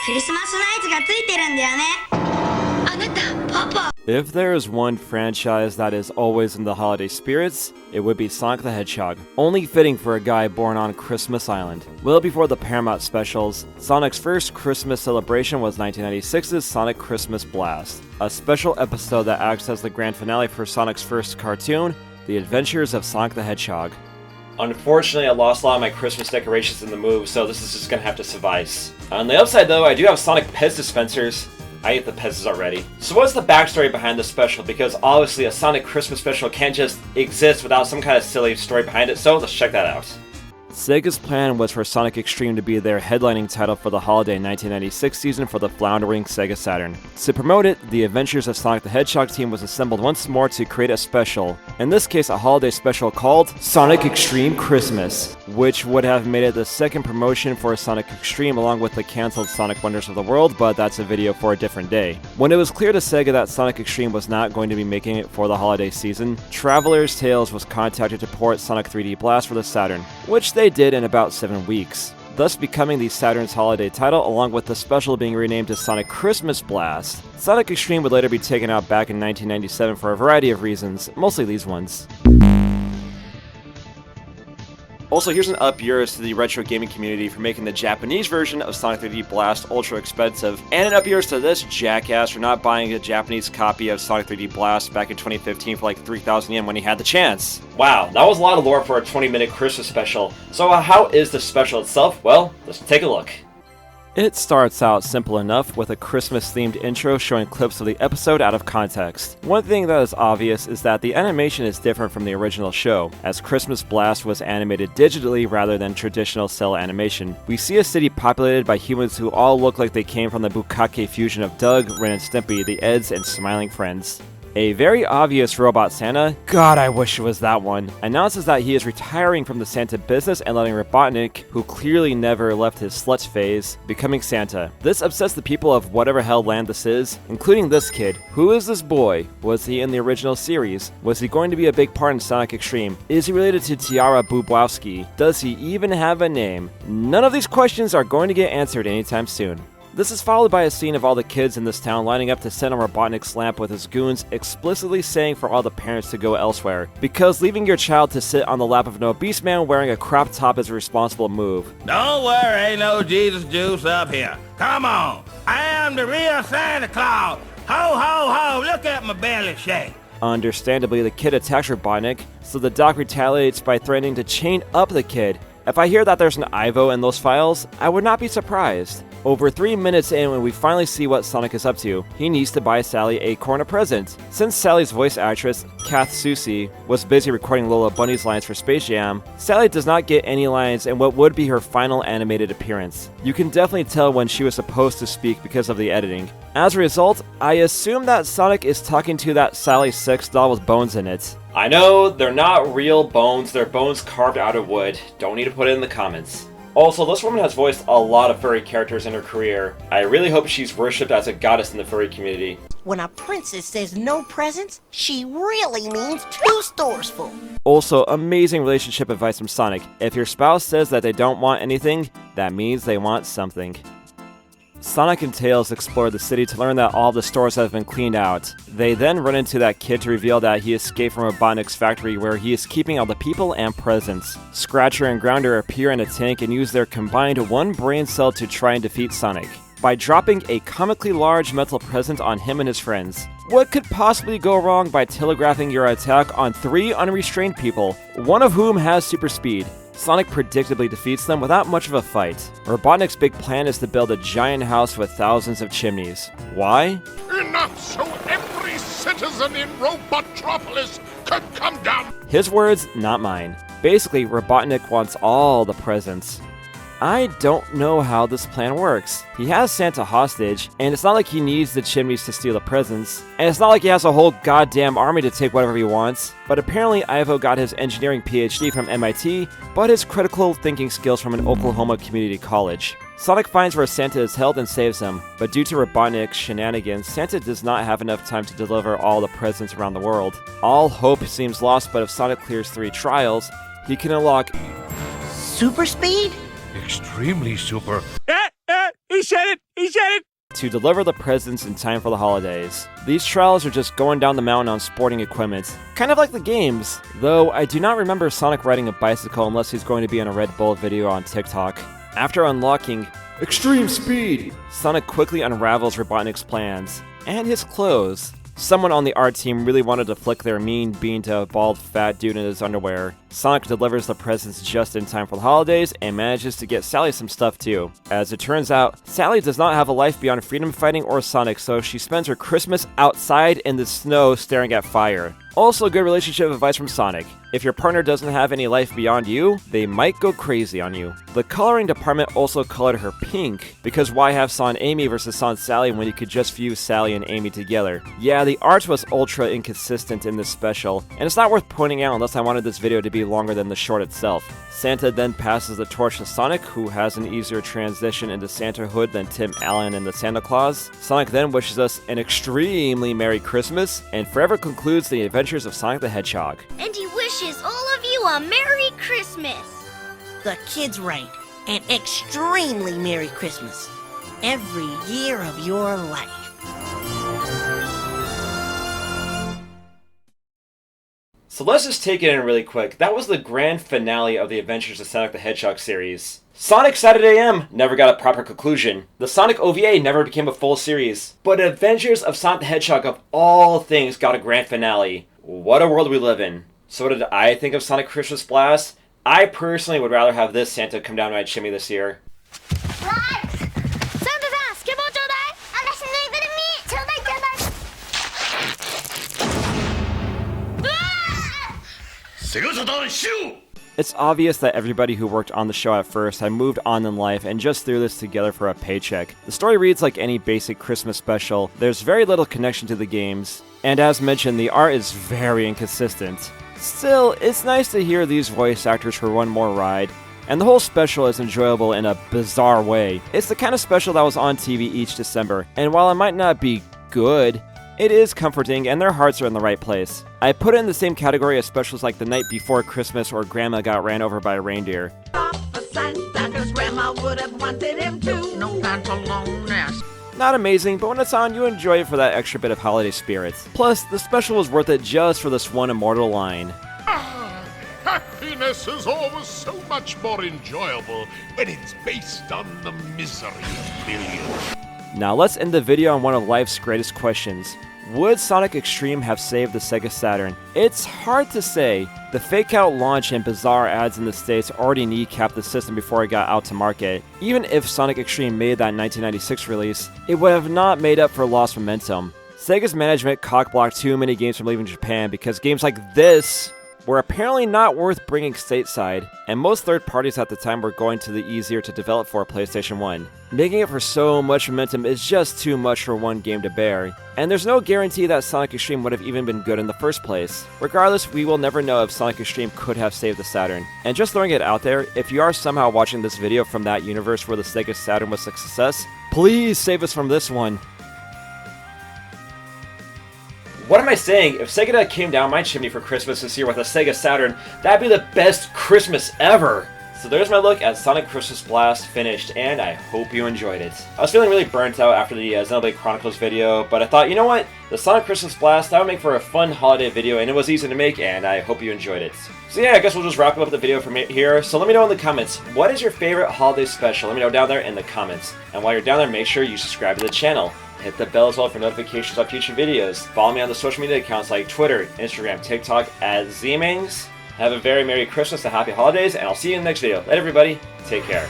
クリスマスナイツがついてるんだよね。あなた、パパ。If there is one franchise that is always in the holiday spirits, it would be Sonic the Hedgehog, only fitting for a guy born on Christmas Island. Well before the Paramount specials, Sonic's first Christmas celebration was 1996's Sonic Christmas Blast, a special episode that acts as the grand finale for Sonic's first cartoon, The Adventures of Sonic the Hedgehog. Unfortunately, I lost a lot of my Christmas decorations in the move, so this is just gonna have to suffice. On the upside though, I do have Sonic Pez dispensers. I ate the Pez's already. So what's the backstory behind this special? Because obviously a Sonic Christmas special can't just exist without some kind of silly story behind it, so let's check that out. Sega's plan was for Sonic Xtreme to be their headlining title for the holiday 1996 season for the floundering Sega Saturn. To promote it, the Adventures of Sonic the Hedgehog team was assembled once more to create a special, in this case a holiday special called Sonic Xtreme Christmas, which would have made it the second promotion for Sonic Xtreme along with the cancelled Sonic Wonders of the World, but that's a video for a different day. When it was clear to Sega that Sonic Xtreme was not going to be making it for the holiday season, Traveler's Tales was contacted to port Sonic 3D Blast for the Saturn, which they did in about 7 weeks, thus becoming the Saturn's holiday title along with the special being renamed to Sonic Christmas Blast. Sonic Xtreme would later be taken out back in 1997 for a variety of reasons, mostly these ones. Also, here's an up yours to the retro gaming community for making the Japanese version of Sonic 3D Blast ultra expensive, and an up yours to this jackass for not buying a Japanese copy of Sonic 3D Blast back in 2015 for like 3,000 yen when he had the chance. Wow, that was a lot of lore for a 20-minute Christmas special. So how is the special itself? Well, let's take a look. It starts out simple enough with a Christmas-themed intro showing clips of the episode out of context. One thing that is obvious is that the animation is different from the original show, as Christmas Blast was animated digitally rather than traditional cell animation. We see a city populated by humans who all look like they came from the Bukkake fusion of Doug, Ren and Stimpy, the Eds, and Smiling Friends. A very obvious robot Santa, God I wish it was that one, announces that he is retiring from the Santa business and letting Robotnik, who clearly never left his slut phase, becoming Santa. This upsets the people of whatever hell land this is, including this kid. Who is this boy? Was he in the original series? Was he going to be a big part in Sonic Xtreme? Is he related to Tiara Bubowski? Does he even have a name? None of these questions are going to get answered anytime soon. This is followed by a scene of all the kids in this town lining up to send on Robotnik's lamp with his goons, explicitly saying for all the parents to go elsewhere, because leaving your child to sit on the lap of an obese man wearing a crop top is a responsible move. Don't worry, ain't no Jesus juice up here. Come on, I am the real Santa Claus. Ho, ho, ho, look at my belly shake. Understandably, the kid attacks Robotnik, so the doc retaliates by threatening to chain up the kid. If I hear that there's an Ivo in those files, I would not be surprised. Over 3 minutes in, when we finally see what Sonic is up to, he needs to buy Sally Acorn a present. Since Sally's voice actress, Kath Soucie, was busy recording Lola Bunny's lines for Space Jam, Sally does not get any lines in what would be her final animated appearance. You can definitely tell when she was supposed to speak because of the editing. As a result, I assume that Sonic is talking to that Sally sex doll with bones in it. I know, they're not real bones, they're bones carved out of wood. Don't need to put it in the comments. Also, this woman has voiced a lot of furry characters in her career. I really hope she's worshipped as a goddess in the furry community. When a princess says no presents, she really means 2 stores full. Also, amazing relationship advice from Sonic. If your spouse says that they don't want anything, that means they want something. Sonic and Tails explore the city to learn that all the stores have been cleaned out. They then run into that kid to reveal that he escaped from Robotnik's factory where he is keeping all the people and presents. Scratcher and Grounder appear in a tank and use their combined 1 brain cell to try and defeat Sonic by dropping a comically large metal present on him and his friends. What could possibly go wrong by telegraphing your attack on 3 unrestrained people, one of whom has super speed? Sonic predictably defeats them without much of a fight. Robotnik's big plan is to build a giant house with thousands of chimneys. Why? Enough so every citizen in Robotropolis could come down. His words, not mine. Basically, Robotnik wants all the presents. I don't know how this plan works. He has Santa hostage, and it's not like he needs the chimneys to steal the presents, and it's not like he has a whole goddamn army to take whatever he wants, but apparently Ivo got his engineering PhD from MIT, but his critical thinking skills from an Oklahoma community college. Sonic finds where Santa is held and saves him, but due to Robotnik's shenanigans, Santa does not have enough time to deliver all the presents around the world. All hope seems lost, but if Sonic clears 3 trials, he can unlock Super speed? Extremely super. He said it! He said to deliver the presents in time for the holidays. These trials are just going down the mountain on sporting equipment, kind of like the games, though I do not remember Sonic riding a bicycle unless he's going to be in a Red Bull video on TikTok. After unlocking Extreme Speed, Sonic quickly unravels Robotnik's plans, and his clothes. Someone on the art team really wanted to flick their mean bean to a bald fat dude in his underwear. Sonic delivers the presents just in time for the holidays and manages to get Sally some stuff too. As it turns out, Sally does not have a life beyond freedom fighting or Sonic, so she spends her Christmas outside in the snow staring at fire. Also, good relationship advice from Sonic. If your partner doesn't have any life beyond you, they might go crazy on you. The coloring department also colored her pink, because why have Son Amy versus Son Sally when you could just fuse Sally and Amy together? Yeah, the art was ultra inconsistent in this special, and it's not worth pointing out unless I wanted this video to be longer than the short itself. Santa then passes the torch to Sonic, who has an easier transition into Santahood than Tim Allen in the Santa Claus. Sonic then wishes us an extremely Merry Christmas, and forever concludes the adventures of Sonic the Hedgehog. And he wishes all of you a Merry Christmas. The kid's right. An extremely Merry Christmas. Every year of your life. So let's just take it in really quick. That was the grand finale of the Adventures of Sonic the Hedgehog series. Sonic Saturday AM never got a proper conclusion. The Sonic OVA never became a full series. But Adventures of Sonic the Hedgehog of all things got a grand finale. What a world we live in. So what did I think of Sonic Christmas Blast? I personally would rather have this Santa come down my chimney this year. It's obvious that everybody who worked on the show at first had moved on in life and just threw this together for a paycheck. The story reads like any basic Christmas special. There's very little connection to the games, and as mentioned, the art is very inconsistent. Still, it's nice to hear these voice actors for one more ride, and the whole special is enjoyable in a bizarre way. It's the kind of special that was on TV each December, and while it might not be good, it is comforting and their hearts are in the right place. I put it in the same category as specials like The Night Before Christmas or Grandma Got Ran Over by a Reindeer. Not amazing, but when it's on, you enjoy it for that extra bit of holiday spirit. Plus, the special was worth it just for this one immortal line. Happiness is always so much more enjoyable when it's based on the misery of millions. Now let's end the video on one of life's greatest questions. Would Sonic Xtreme have saved the Sega Saturn? It's hard to say. The fake-out launch and bizarre ads in the States already kneecapped the system before it got out to market. Even if Sonic Xtreme made that 1996 release, it would have not made up for lost momentum. Sega's management cock-blocked too many games from leaving Japan because games like this were apparently not worth bringing stateside, and most third parties at the time were going to the easier to develop for PlayStation 1. Making it for so much momentum is just too much for one game to bear, and there's no guarantee that Sonic Xtreme would have even been good in the first place. Regardless, we will never know if Sonic Xtreme could have saved the Saturn. And just throwing it out there, if you are somehow watching this video from that universe where the Sega Saturn was a success, please save us from this one. What am I saying? If Sega came down my chimney for Christmas this year with a Sega Saturn, that'd be the best Christmas ever! So there's my look at Sonic Christmas Blast finished, and I hope you enjoyed it. I was feeling really burnt out after the Xenoblade Chronicles video, but I thought, you know what? The Sonic Christmas Blast, that would make for a fun holiday video, and it was easy to make, and I hope you enjoyed it. So yeah, I guess we'll just wrap up the video from here. So let me know in the comments, what is your favorite holiday special? Let me know down there in the comments. And while you're down there, make sure you subscribe to the channel. Hit the bell as well for notifications on future videos. Follow me on the social media accounts like Twitter, Instagram, TikTok at ZMangs. Have a very Merry Christmas and Happy Holidays, and I'll see you in the next video. Later, everybody. Take care.